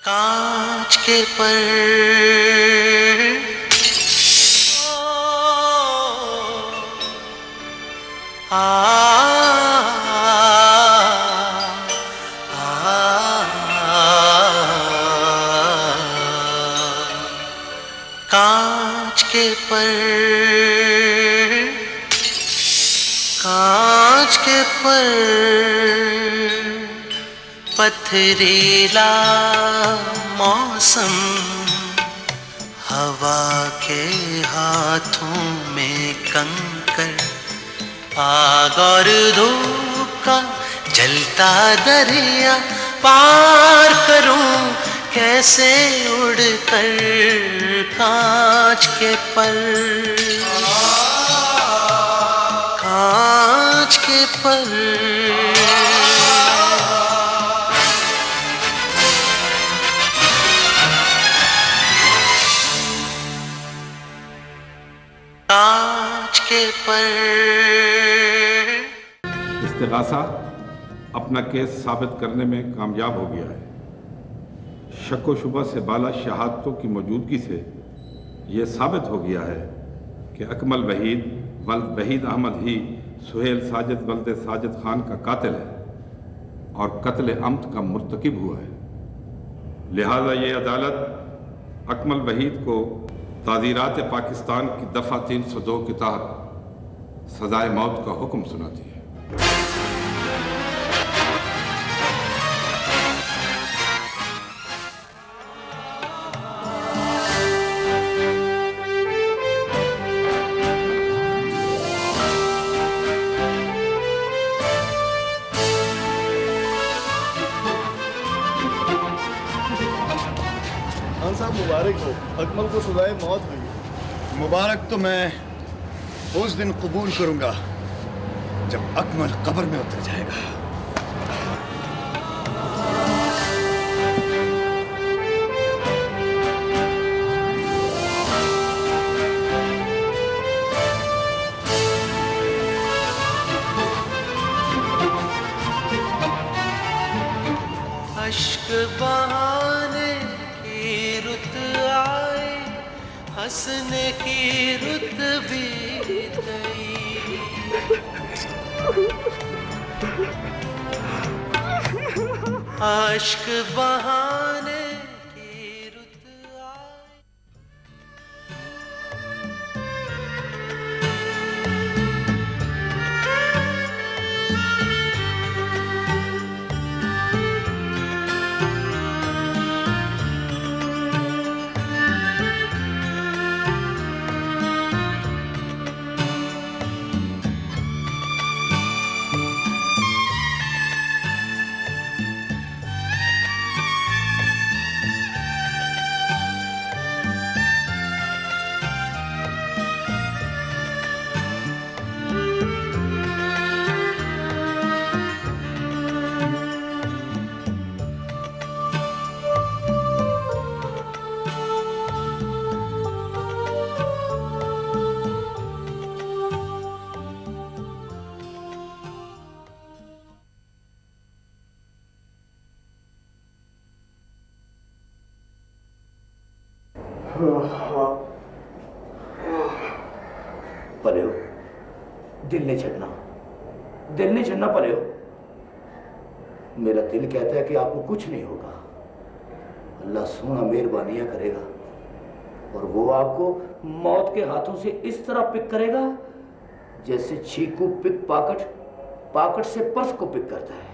कांच के पर कांच के पर कांच के पर पथरीला मौसम हवा के हाथों में कंकर आग और धूप का जलता दरिया पार करूं कैसे उड़कर कांच के पर कांच के पर कांच के पर इस्तिगासा अपना केस साबित करने में कामयाब हो गया है। शक व शुबा से बाला शहादतों की मौजूदगी से ये साबित हो गया है कि अकमल वहीद वल्द वहीद अहमद ही सुहेल साजिद वल्द साजिद खान का कातिल है और कत्ल अम्द का मुर्तकिब हुआ है। लिहाजा ये अदालत अकमल वहीद को ताज़ीरात पाकिस्तान की दफ़ा 302 के तहत सजाए मौत का हुक्म सुनाती है। मुबारक हो, अकमल को सजाए मौत हुई। मुबारक तो मैं उस दिन कबूल करूंगा जब अकमल कब्र में उतर जाएगा। अश्क बहाने की रुत आए हंसने की रुत भी गई। अश्क बहाने की रुत आए। पलियो दिल नहीं छड़ना पलियो। मेरा दिल कहता है कि आपको कुछ नहीं होगा। अल्लाह सोना मेहरबानियां करेगा और वो आपको मौत के हाथों से इस तरह पिक करेगा जैसे चीकू पिक पाकट से पर्स को पिक करता है।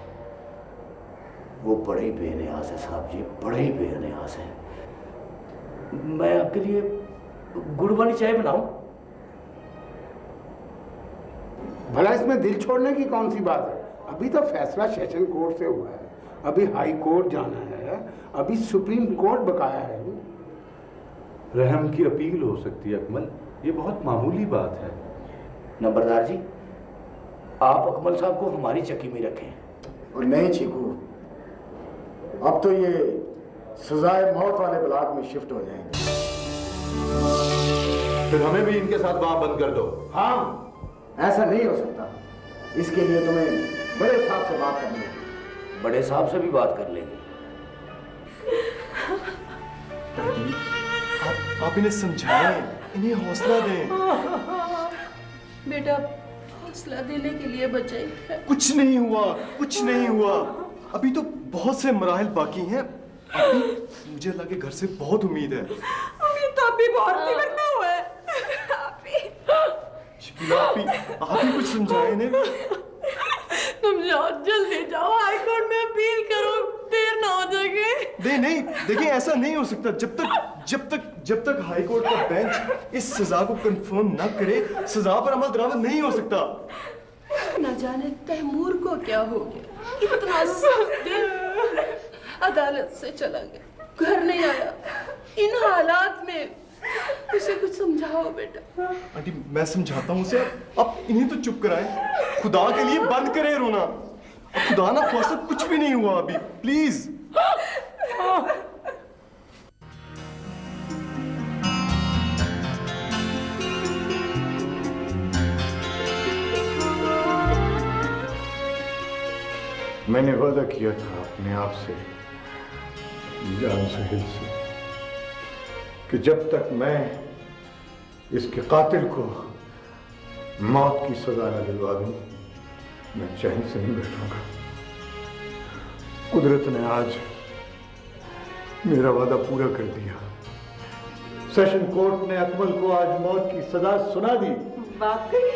वो बड़े ही बेनियाज है साहब जी, बड़े ही बेनियाज है। मैं आपके लिए गुड़ वाली चाय बनाऊं? भला इसमें दिल छोड़ने की कौन सी बात है? अभी तो फैसला सेशन कोर्ट से हुआ है, अभी हाई कोर्ट जाना है, अभी सुप्रीम कोर्ट बकाया है। रहम की अपील हो सकती है अकमल, ये बहुत मामूली बात है। नंबरदार जी, आप अकमल साहब को हमारी चक्की में रखें। और नहीं चीकू, अब तो ये सजाए मौत वाले ब्लॉक में शिफ्ट हो जाएंगे। फिर हमें भी इनके साथ वहां बंद कर दो। हाँ, ऐसा नहीं हो सकता। इसके लिए तुम्हें बड़े साहब से बात करनी होगी। बड़े साहब से भी बात कर लेंगे। दादी, आप इन्हें समझाएं, इन्हें हौसला दें। बेटा हौसला देने के लिए बचाई है। कुछ नहीं हुआ, कुछ नहीं हुआ। अभी तो बहुत से मराहल बाकी हैं। अभी मुझे लगे घर से बहुत उम्मीद है। अभी तो अभी बहुत बिगड़ना हुआ है। शकीला, आप ही कुछ समझाएं इन्हें। तुम जाओ, जल्दी जाओ, हाई कोर्ट में अपील करो, देर ना हो जाए। नहीं, देखिए ऐसा नहीं हो सकता। जब तक हाई कोर्ट का बेंच इस सजा को कंफर्म ना करे, सजा पर अमल दरामद नहीं हो सकता। न जाने तैमूर को क्या हो गया, इतना सख्त दिन अदालत से चला गया, घर नहीं आया। इन हालात में उसे कुछ समझाओ बेटा। आंटी, मैं समझाता हूँ उसे। अब इन्हें तो चुप कराएं। खुदा के लिए बंद करें रोना। खुदा ना खास्ता कुछ भी नहीं हुआ अभी, प्लीज। मैंने वादा किया था अपने आप से, जान सुहेल से, कि जब तक मैं इसके कातिल को मौत की सजा न दिलवा दूं, मैं चैन से नहीं बैठूंगा। कुदरत ने आज मेरा वादा पूरा कर दिया। सेशन कोर्ट ने अकमल को आज मौत की सजा सुना दी। वाकई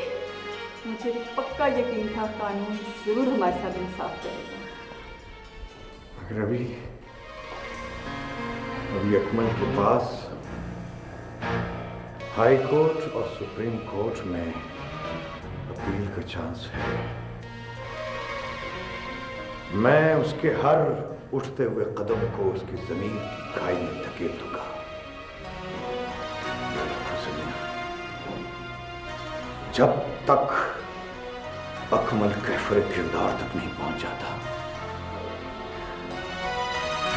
मुझे पक्का यकीन था कानून जरूर हमारे साथ इंसाफ करेगा। मगर अभी अकमल के पास हाई कोर्ट और सुप्रीम कोर्ट में अपील का चांस है। मैं उसके हर उठते हुए कदम को उसकी जमीन की खाई में धकेल दूंगा। जब तक अकमल कैफर किरदार तक नहीं पहुंच जाता,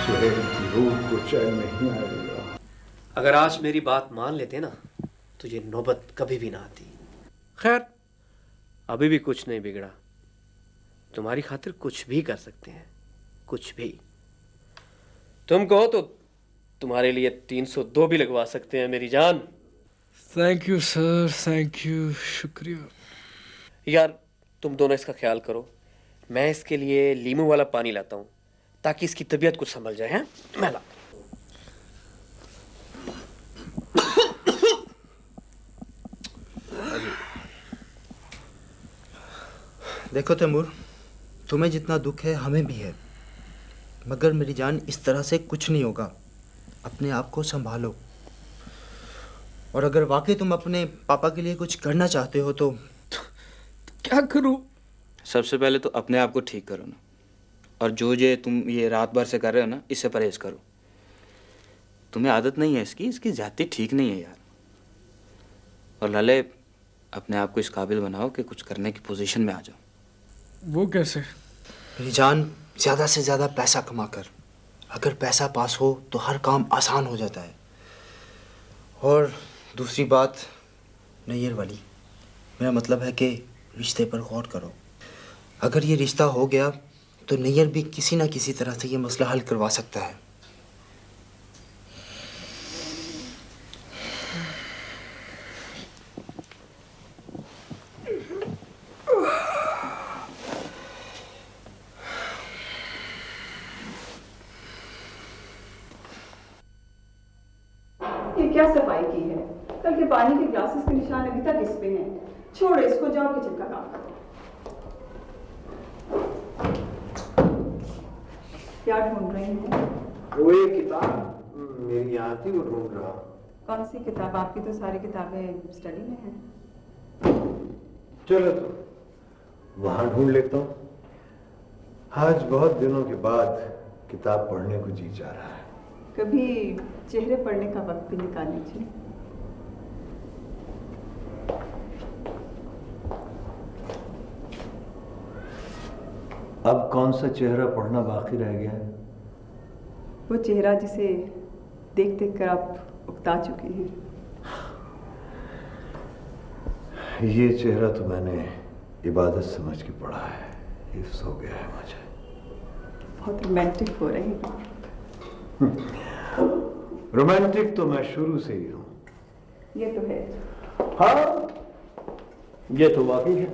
सुहेल की रूह को चैन नहीं आएगा। अगर आज मेरी बात मान लेते ना तो ये नौबत कभी भी ना आती। खैर, अभी भी कुछ नहीं बिगड़ा। तुम्हारी खातिर कुछ भी कर सकते हैं, कुछ भी। तुम कहो तो तुम्हारे लिए 302 भी लगवा सकते हैं मेरी जान। Thank you sir, thank you, शुक्रिया। यार तुम दोनों इसका ख्याल करो, मैं इसके लिए लीमू वाला पानी लाता हूँ ताकि इसकी तबीयत कुछ संभल जाए। हैं, मैं ला। देखो तैमूर, तुम्हें जितना दुख है हमें भी है, मगर मेरी जान इस तरह से कुछ नहीं होगा। अपने आप को संभालो, और अगर वाकई तुम अपने पापा के लिए कुछ करना चाहते हो तो क्या करूं? सबसे पहले तो अपने आप को ठीक करो ना, और जो तुम ये रात भर से कर रहे हो ना, इससे परहेज करो। तुम्हें आदत नहीं है इसकी ज्यादती ठीक नहीं है यार। और लाले, अपने आप को इस काबिल बनाओ कि कुछ करने की पोजीशन में आ जाओ। वो कैसे? मेरी जान, ज़्यादा से ज़्यादा पैसा कमा कर, अगर पैसा पास हो तो हर काम आसान हो जाता है। और दूसरी बात नैयर वाली, मेरा मतलब है कि रिश्ते पर गौर करो। अगर ये रिश्ता हो गया तो नैयर भी किसी ना किसी तरह से ये मसला हल करवा सकता है। ये क्या सफाई की है? कल के पानी के ग्लासेस के निशान अभी तक इस पे हैं। छोड़ो इसको, जाओ किचन का काम करो। क्या ढूंढ रहे हैं? वो ये किताब मेरी यहाँ थी, वो ढूंढ रहा। कौन सी किताब? आपकी तो सारी किताबें स्टडी में हैं। चलो तो वहां ढूंढ लेता हूँ। आज बहुत दिनों के बाद किताब पढ़ने को जी जा रहा है। कभी चेहरे पढ़ने का वक्त भी निकाल लीजिए। अब कौन सा चेहरा पढ़ना बाकी रह गया है? वो चेहरा जिसे देख देख कर आप उकता चुके हैं। ये चेहरा तो मैंने इबादत समझ के पढ़ा है। हिफ्ज़ हो गया है मुझे। बहुत रोमांटिक हो रहे हैं। रोमांटिक तो मैं शुरू से ही हूं। ये तो है। हाँ, ये तो वाकई है।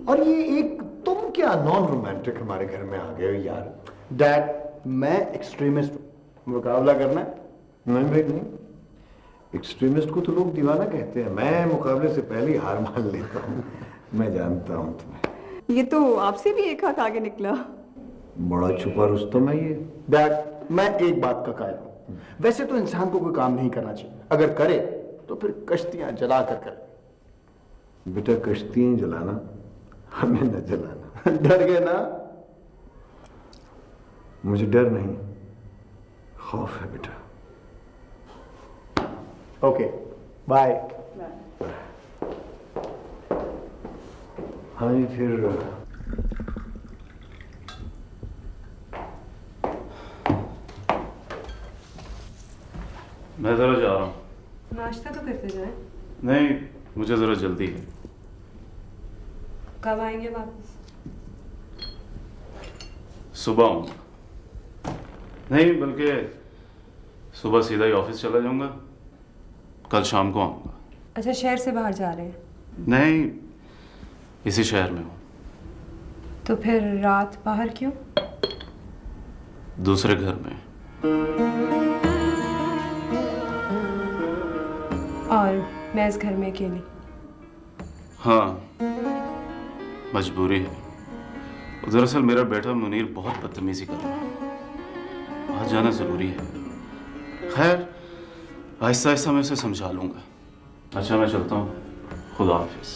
और ये एक तुम क्या नॉन रोमांटिक हमारे घर में आ गए हो यार। डैड, मैं एक्सट्रीमिस्ट हूं। मुकाबला करना है? नहीं भाई नहीं, एक्सट्रीमिस्ट को तो लोग दीवाना कहते हैं। मैं मुकाबले से पहले ही हार मान लेता हूँ। मैं जानता हूँ तुम्हें। ये तो आपसे भी एक हाथ आगे निकला। बड़ा छुपा रुस्तम है ये। डैड, मैं एक बात का कायल हूं। वैसे तो इंसान को कोई काम नहीं करना चाहिए, अगर करे तो फिर कश्तियां जला कर करे। बेटा कश्तियां जलाना, हमें न जलाना। डर गए ना? मुझे डर नहीं, खौफ है बेटा। Okay, bye. हाँ जी, फिर मैं जरा जा रहा हूँ। नाश्ता तो करते जाएं। नहीं, मुझे जरा जल्दी है। कब आएंगे वापस? सुबह आऊँगा। नहीं, बल्कि सुबह सीधा ही ऑफिस चला जाऊंगा। कल शाम को आऊँगा। अच्छा, शहर से बाहर जा रहे हैं? नहीं, इसी शहर में हूँ। तो फिर रात बाहर क्यों? दूसरे घर में। और मैं इस घर में अकेली? हाँ, मजबूरी है। दरअसल मेरा बेटा मुनीर बहुत बदतमीजी कर रहा है। वहां जाना जरूरी है। खैर, आहिस्ता आहिस्ता मैं उसे समझा लूंगा। अच्छा, मैं चलता हूँ। खुदा हाफिज।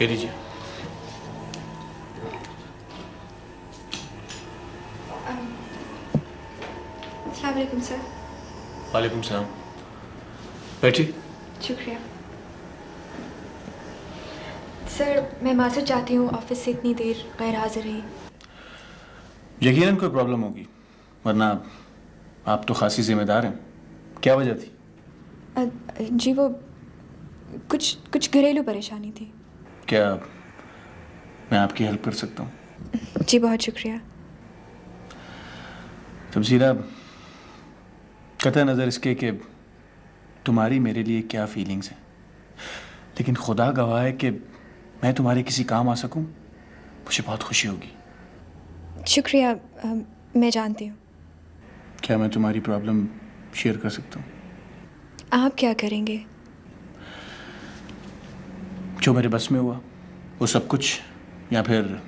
ये लीजिए। अस्सलाम वालेकुम सर। वालेकुम सलाम। बैठिए। शुक्रिया सर। मैं माजूर चाहती हूँ, ऑफिस से इतनी देर गैर हाजिर रही। यकीनन कोई प्रॉब्लम होगी, वरना आप तो खासी जिम्मेदार हैं। क्या वजह थी? जी वो कुछ घरेलू परेशानी थी। क्या मैं आपकी हेल्प कर सकता हूँ? जी बहुत शुक्रिया। तबसीरा, कतई नज़र इसके कि तुम्हारी मेरे लिए क्या फीलिंग्स हैं, लेकिन खुदा गवाह है कि मैं तुम्हारे किसी काम आ सकूं, मुझे बहुत खुशी होगी। शुक्रिया, मैं जानती हूँ। क्या मैं तुम्हारी प्रॉब्लम शेयर कर सकता हूँ? आप क्या करेंगे? जो मेरे बस में हुआ वो सब कुछ, या फिर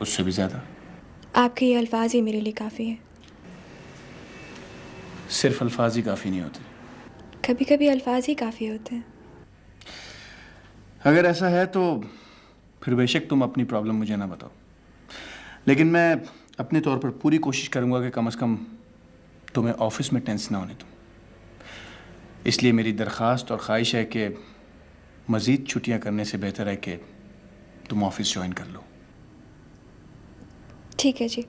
उससे भी ज़्यादा। आपके ये अल्फाज ही मेरे लिए काफ़ी हैं। सिर्फ अल्फाज ही काफ़ी नहीं होते, कभी कभी अल्फाज ही काफ़ी होते हैं। अगर ऐसा है तो फिर बेशक तुम अपनी प्रॉब्लम मुझे ना बताओ, लेकिन मैं अपने तौर पर पूरी कोशिश करूँगा कि कम से कम तुम्हें ऑफिस में टेंस ना होने दूँ। इसलिए मेरी दरख्वास्त और ख्वाहिश है कि मज़ीद छुट्टियाँ करने से बेहतर है कि तुम ऑफिस ज्वाइन कर लो। ठीक है जी।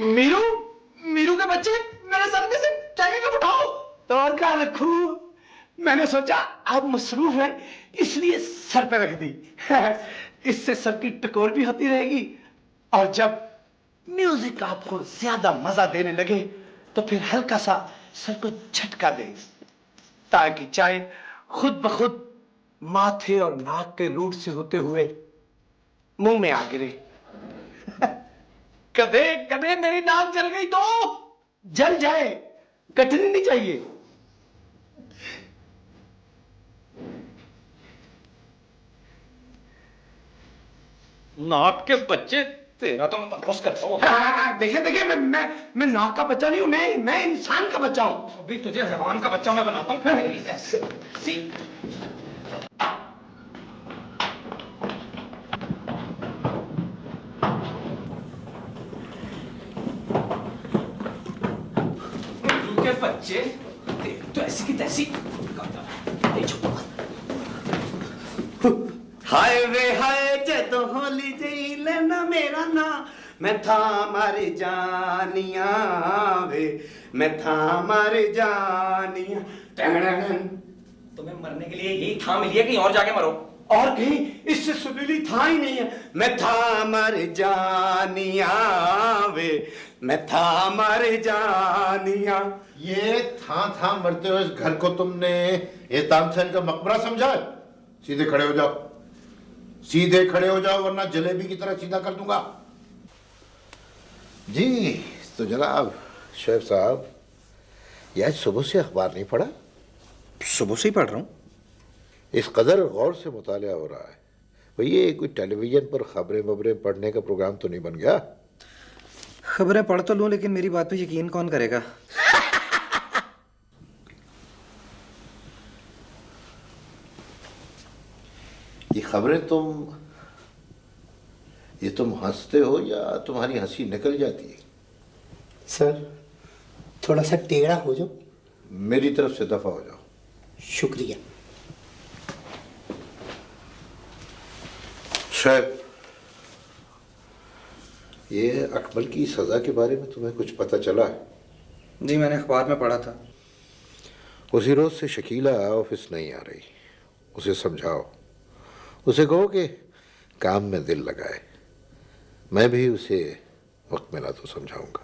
मीरू मीरू के बच्चे मेरे सर में से टांगे को उठाओ तो और क्या रखू। मैंने सोचा आप मसरूफ है इसलिए सर पे रख दी। इससे सर की टकोर भी होती रहेगी और जब म्यूजिक आपको ज्यादा मजा देने लगे तो फिर हल्का सा सर को झटका दे ताकि चाहे खुद ब खुद माथे और नाक के रूट से होते हुए मुंह में आ गिरे। कदे कदे मेरी नाक जल गई तो जल जाए, कटनी नहीं चाहिए। नाक के बच्चे तेरा तो मैं बर्दाश्त करता हूँ। देखिए देखिए मैं नाक का बच्चा नहीं हूँ, मैं इंसान का बच्चा हूँ। अभी तुझे हैवान का बच्चा मैं बनाता हूँ। के बच्चे तो ऐसी की तैसी। हाय वे हाय जे तो होली जी लेना मेरा ना मैं था मारी जानिया वे मैं था मारी जानिया। तुम्हें मरने के लिए यही था मिली है, कहीं और जाके मरो। और कहीं इससे सुरीली था ही नहीं है। मैं था मर जानिया वे मैं था मर जानिया। ये था मरते हुए इस घर को तुमने ये तामसेन का मकबरा समझा? सीधे खड़े हो जाओ, सीधे खड़े हो जाओ वरना जलेबी की तरह सीधा कर दूंगा। जी तो जनाब शेफ साहब, ये आज सुबह से अखबार नहीं पढ़ा? सुबह से ही पढ़ रहा हूँ। इस कदर गौर से मुतालिया हो रहा है भैया, कोई टेलीविजन पर खबरें वबरें पढ़ने का प्रोग्राम तो नहीं बन गया? खबरें पढ़ तो लूं लेकिन मेरी बात पे यकीन कौन करेगा? ये खबरें तुम हंसते हो या तुम्हारी हंसी निकल जाती है? सर थोड़ा सा टेढ़ा हो जाओ। मेरी तरफ से दफा हो जाओ। शुक्रिया। शेफ, ये अकमल की सजा के बारे में तुम्हें कुछ पता चला है? जी मैंने अखबार में पढ़ा था। उसी रोज से शकीला ऑफिस नहीं आ रही, उसे समझाओ, उसे कहो कि काम में दिल लगाए। मैं भी उसे वक्त मिला तो समझाऊंगा।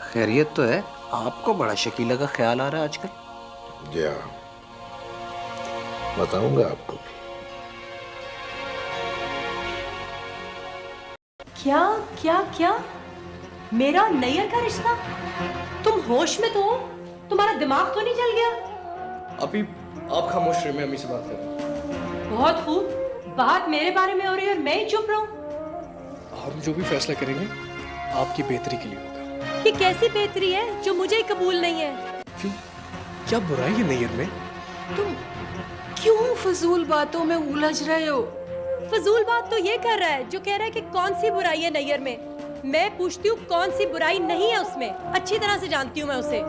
खैरियत तो है? आपको बड़ा शकीला का ख्याल आ रहा है आजकल। जी हाँ, बताऊंगा आपको। क्या क्या क्या? मेरा नैयर का रिश्ता? तुम होश में तो हो? तुम्हारा दिमाग तो नहीं चल गया? अभी आप खामोश रहिए, मैं अम्मी से बात करूं। बहुत खूब, बात मेरे बारे में हो रही है और मैं ही चुप रहूं। हम जो भी फैसला करेंगे आपकी बेहतरी के लिए होगा। ये कैसी बेहतरी है जो मुझे कबूल नहीं है? क्यों, क्या बुराई है नैयर में? तुम क्यों फजूल बातों में उलझ रहे हो? फजूल बात तो ये कर रहा है जो कह रहा है कि कौन सी बुराई है नैयर में। मैं पूछती हूँ कौन सी बुराई नहीं है उसमें। अच्छी तरह से जानती हूँ मैं उसे।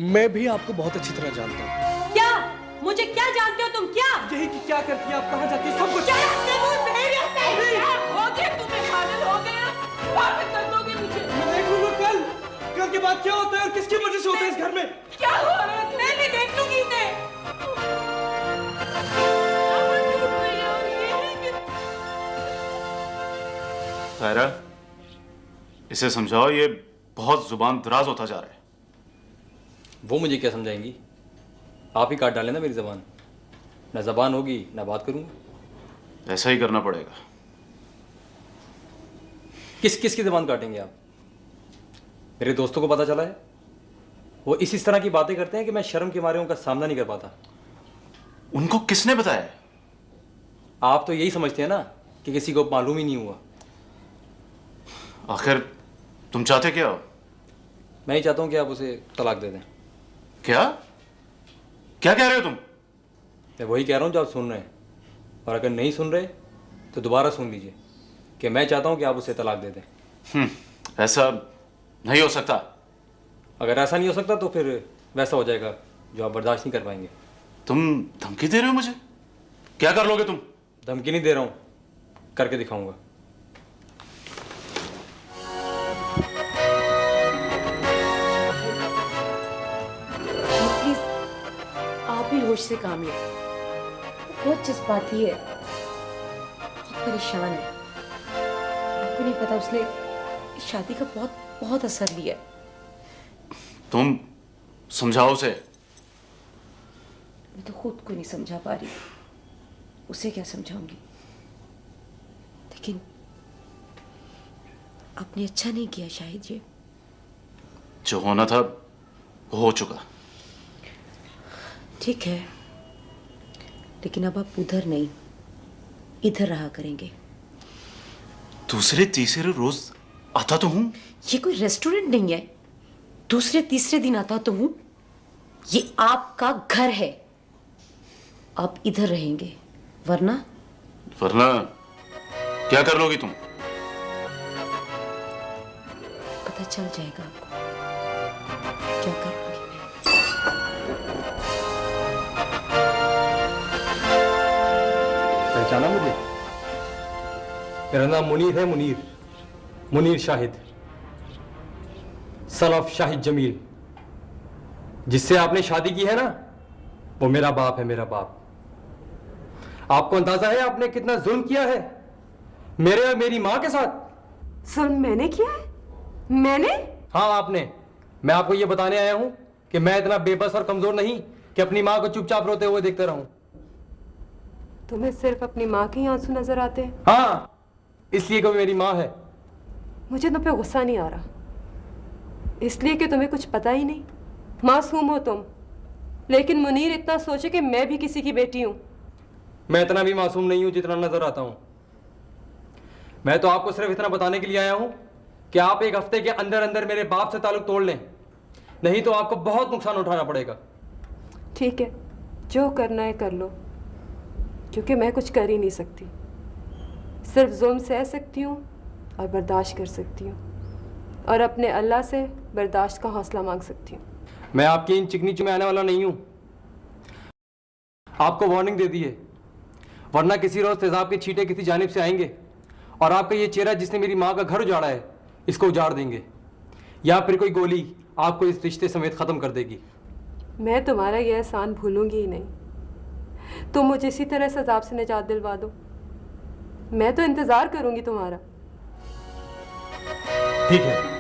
मैं भी आपको बहुत अच्छी तरह जानता हूँ। क्या? मुझे क्या जानते हो तुम? क्या यही कि क्या करती है आप, कहाँ जाती है, सब कुछ। मैं देखूंगा कल के बाद क्या होता है और किसकी वजह से होता है इस घर में। क्या हो रहा है मैं भी देख लूंगी इसे। तायरा, इसे समझाओ, ये बहुत जुबान दराज होता जा रहा है। वो मुझे क्या समझाएंगी? आप ही काट डालें ना मेरी जबान। ना जबान होगी ना बात करूंगा। ऐसा ही करना पड़ेगा। किस की जबान काटेंगे आप? मेरे दोस्तों को पता चला है, वो इस तरह की बातें करते हैं कि मैं शर्म के मारे उनका सामना नहीं कर पाता। उनको किसने बताया? आप तो यही समझते हैं ना कि किसी को मालूम ही नहीं हुआ। आखिर तुम चाहते क्या हो? मैं ही चाहता हूं कि आप उसे तलाक दे दें। क्या क्या कह रहे हो तुम? मैं वही कह रहा हूं जो आप सुन रहे हैं, और अगर नहीं सुन रहे तो दोबारा सुन लीजिए कि मैं चाहता हूं कि आप उसे तलाक दे दें। ऐसा नहीं हो सकता। अगर ऐसा नहीं हो सकता तो फिर वैसा हो जाएगा जो आप बर्दाश्त नहीं कर पाएंगे। तुम धमकी दे रहे हो मुझे? क्या कर लोगे तुम? धमकी नहीं दे रहा हूं, करके दिखाऊंगा। होश से काम ले। बहुत जज्बाती है, बहुत परेशान है। आपको नहीं पता उसने इस शादी का बहुत बहुत असर लिया है। तुम समझाओ उसे। मैं तो खुद को नहीं समझा पा रही, उसे क्या समझाऊंगी। लेकिन आपने अच्छा नहीं किया शाहिद। ये जो होना था वो हो चुका। ठीक है, लेकिन अब आप उधर नहीं इधर रहा करेंगे। दूसरे तीसरे रोज आता तो हूं। ये कोई रेस्टोरेंट नहीं है, दूसरे तीसरे दिन आता तो हूं। ये आपका घर है, आप इधर रहेंगे, वरना क्या कर लोगी तुम? पता चल जाएगा आपको क्या कर लोगी मैं। पहचाना मुझे? मेरा नाम मुनीर है, मुनीर शाहिद, सन ऑफ शाहिद जमील। जिससे आपने शादी की है ना, वो मेरा बाप है, मेरा बाप। आपको अंदाजा है आपने कितना जुल्म किया है मेरे और मेरी माँ के साथ? जुल्म मैंने किया है? मैंने? हाँ आपने। मैं आपको ये बताने आया हूं कि मैं इतना बेबस और कमजोर नहीं कि अपनी माँ को चुपचाप रोते हुए देखते रहूं। तुम्हें सिर्फ अपनी माँ के ही आंसू नजर आते हैं? हाँ, इसलिए कि वो मेरी माँ है। मुझे तुम पे गुस्सा नहीं आ रहा, इसलिए कि तुम्हें कुछ पता ही नहीं। मासूम हो तुम, लेकिन मुनीर इतना सोचे कि मैं भी किसी की बेटी हूं। मैं इतना भी मासूम नहीं हूं जितना नजर आता हूं। मैं तो आपको सिर्फ इतना बताने के लिए आया हूं कि आप एक हफ्ते के अंदर अंदर मेरे बाप से ताल्लुक तोड़ लें, नहीं तो आपको बहुत नुकसान उठाना पड़ेगा। ठीक है, जो करना है कर लो, क्योंकि मैं कुछ कर ही नहीं सकती। सिर्फ जुल्म सह सकती हूँ और बर्दाश्त कर सकती हूँ, और अपने अल्लाह से बर्दाश्त का हौसला मांग सकती हूँ। मैं आपकी इन चिकनी में आने वाला नहीं हूँ। आपको वार्निंग दे दी है, वरना किसी रोज तेजाब के छींटे किसी जानिब से आएंगे और आपका ये चेहरा जिसने मेरी माँ का घर उजाड़ा है, इसको उजाड़ देंगे, या फिर कोई गोली आपको इस रिश्ते समेत ख़त्म कर देगी। मैं तुम्हारा यह एहसान भूलूंगी ही नहीं। तुम मुझे इसी तरह से अजाब से निजात दिलवा दो, मैं तो इंतज़ार करूंगी तुम्हारा। ठीक है।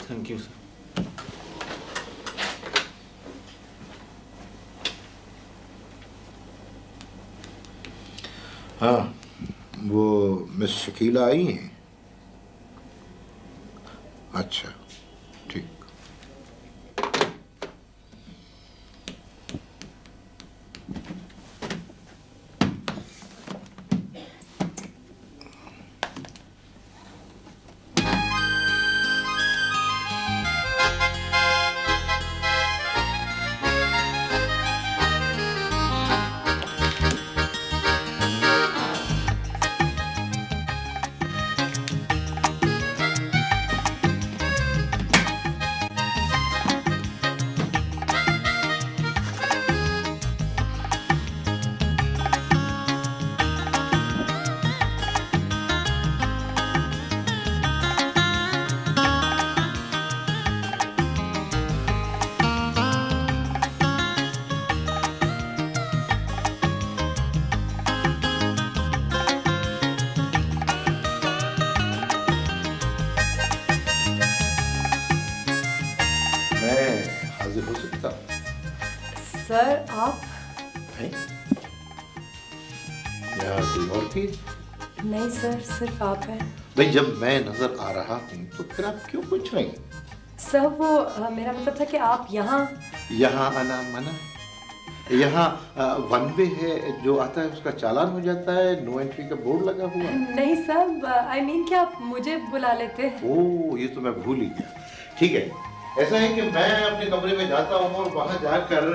Thank you sir. हाँ, वो मिस शकीला आई हैं? अच्छा, ठीक। सर आप कोई और थी? नहीं सर, सिर्फ आप हैं। भाई जब मैं नजर आ रहा हूँ तो फिर आप क्यों पूछ रही? सर वो मेरा मतलब था कि आप यहाँ आना मना है? यहाँ वन वे है, जो आता है उसका चालान हो जाता है, नो एंट्री का बोर्ड लगा हुआ है। नहीं सर, आई मीन कि आप मुझे बुला लेते। ओह, ये तो मैं भूल ही गया। ठीक है, ऐसा है कि मैं अपने कमरे में जाता हूँ और वहाँ जाकर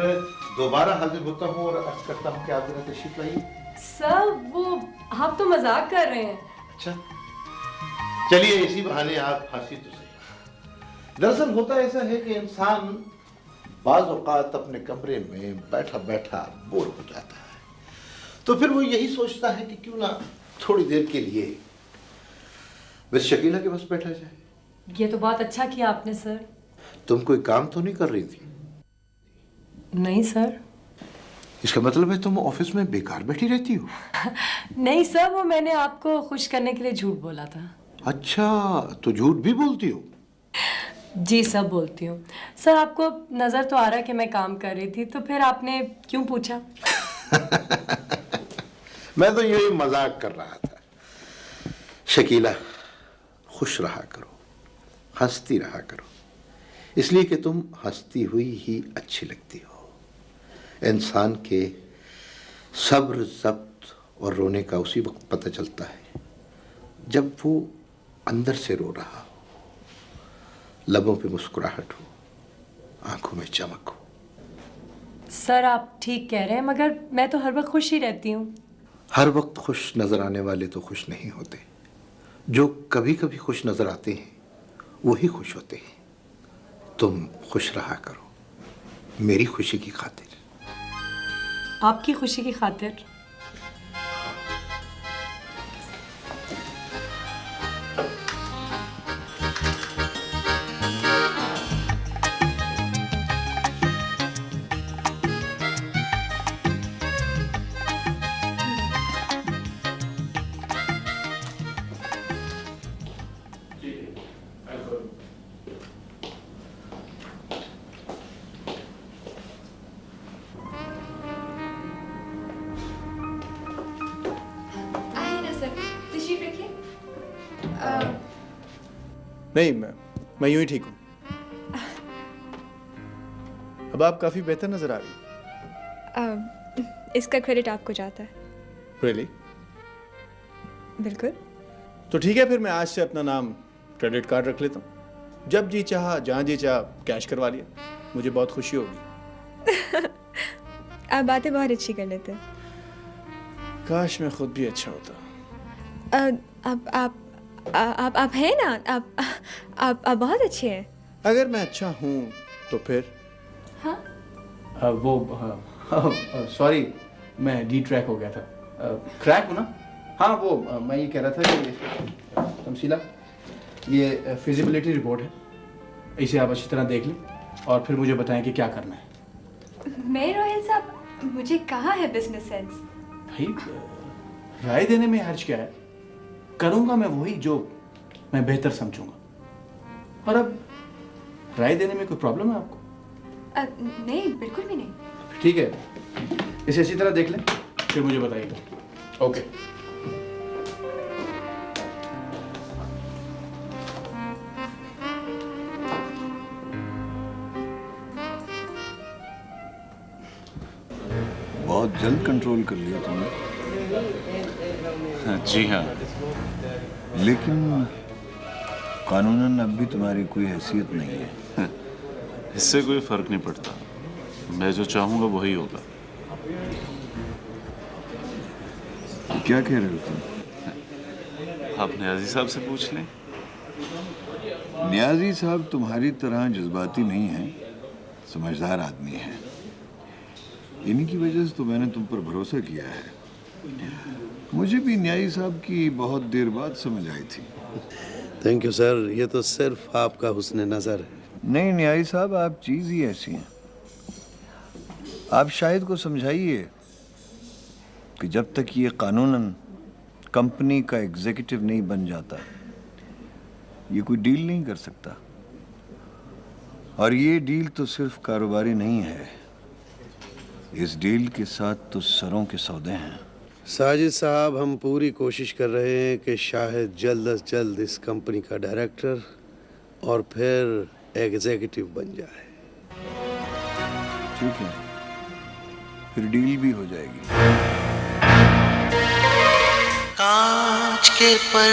दोबारा हाजिर होता हूँ और अर्ज करता हूँ कि आप जरा तशरीफ लाइए। सर वो आप तो मजाक कर रहे हैं। अच्छा, चलिए इसी बहाने आप हंसी तो सही। दरअसल होता ऐसा है कि इंसान बाज़ औक़ात अपने कमरे में बैठा बैठा बोर हो जाता है, तो फिर वो यही सोचता है कि क्यों ना थोड़ी देर के लिए मिस शकीला के पास बैठा जाए। ये तो बहुत अच्छा किया आपने सर। तुम कोई काम तो नहीं कर रही थी? नहीं सर। इसका मतलब है तुम ऑफिस में बेकार बैठी रहती हो? नहीं सर, वो मैंने आपको खुश करने के लिए झूठ बोला था। अच्छा, तो झूठ भी बोलती हो? जी सब बोलती हूँ सर। आपको नजर तो आ रहा है कि मैं काम कर रही थी, तो फिर आपने क्यों पूछा? मैं तो यही मजाक कर रहा था। शकीला, खुश रहा करो, हंसती रहा करो, इसलिए कि तुम हंसती हुई ही अच्छी लगती हो। इंसान के सब्र, ज़ब्त और रोने का उसी वक्त पता चलता है जब वो अंदर से रो रहा हो, लबों पे मुस्कुराहट हो, आंखों में चमक हो। सर आप ठीक कह रहे हैं, मगर मैं तो हर वक्त खुश ही रहती हूँ। हर वक्त खुश नजर आने वाले तो खुश नहीं होते, जो कभी कभी खुश नजर आते हैं वही खुश होते हैं। तुम खुश रहा करो, मेरी खुशी की खातिर। आपकी खुशी की खातिर? नहीं, मैं यूं ही ठीक हूं। अब आप काफी बेहतर नजर आ रही। इसका क्रेडिट आपको जाता है। Really? बिल्कुल। तो ठीक है, फिर मैं आज से अपना नाम क्रेडिट कार्ड रख लेता हूँ। जब जी चाहा, जहाँ जी चाहा कैश करवा लिया, मुझे बहुत खुशी होगी। आप बातें बहुत अच्छी कर लेते हैं। काश मैं खुद भी अच्छा होता। आप हैं ना, आप बहुत अच्छे हैं। अगर मैं अच्छा हूँ तो फिर? हाँ? सॉरी, मैं डी ट्रैक हो गया था। क्रैक हूँ ना? हाँ, वो मैं ये कह रहा था कि तमसीला, ये फिजिबिलिटी रिपोर्ट है, इसे आप अच्छी तरह देख लें और फिर मुझे बताएं कि क्या करना है। मैं रोहित साहब, मुझे कहाँ है बिजनेस सेंस? भाई, राय देने में हर्ज क्या है? करूंगा मैं वही जो मैं बेहतर समझूंगा। और अब राय देने में कोई प्रॉब्लम है आपको? नहीं, बिल्कुल भी नहीं। ठीक है, इसे अच्छी तरह देख लें, फिर मुझे बताइएगा। ओके। बहुत जल्द कंट्रोल कर लिया तुमने। जी हाँ, लेकिन कानूनन अब भी तुम्हारी कोई हैसियत नहीं है। इससे कोई फर्क नहीं पड़ता, मैं जो चाहूंगा वही होगा। क्या कह रहे हो तुम? आप न्याजी साहब से पूछ लें। न्याजी साहब तुम्हारी तरह जज्बाती नहीं है, समझदार आदमी है। इन्हीं की वजह से तो मैंने तुम पर भरोसा किया है। मुझे भी न्याजी साहब की बहुत देर बाद समझ आई थी। थैंक यू सर, ये तो सिर्फ आपका हुस्न नज़र है। नहीं न्याजी साहब, आप चीज़ ही ऐसी हैं। आप शायद को समझाइए कि जब तक ये कानूनन कंपनी का एग्जीक्यूटिव नहीं बन जाता, ये कोई डील नहीं कर सकता। और ये डील तो सिर्फ कारोबारी नहीं है, इस डील के साथ तो सरों के सौदे हैं। साजिद साहब, हम पूरी कोशिश कर रहे हैं कि शायद जल्द अज जल्द इस कंपनी का डायरेक्टर और फिर एग्जीक्यूटिव बन जाए। ठीक है, फिर डील भी हो जाएगी। कांच के पर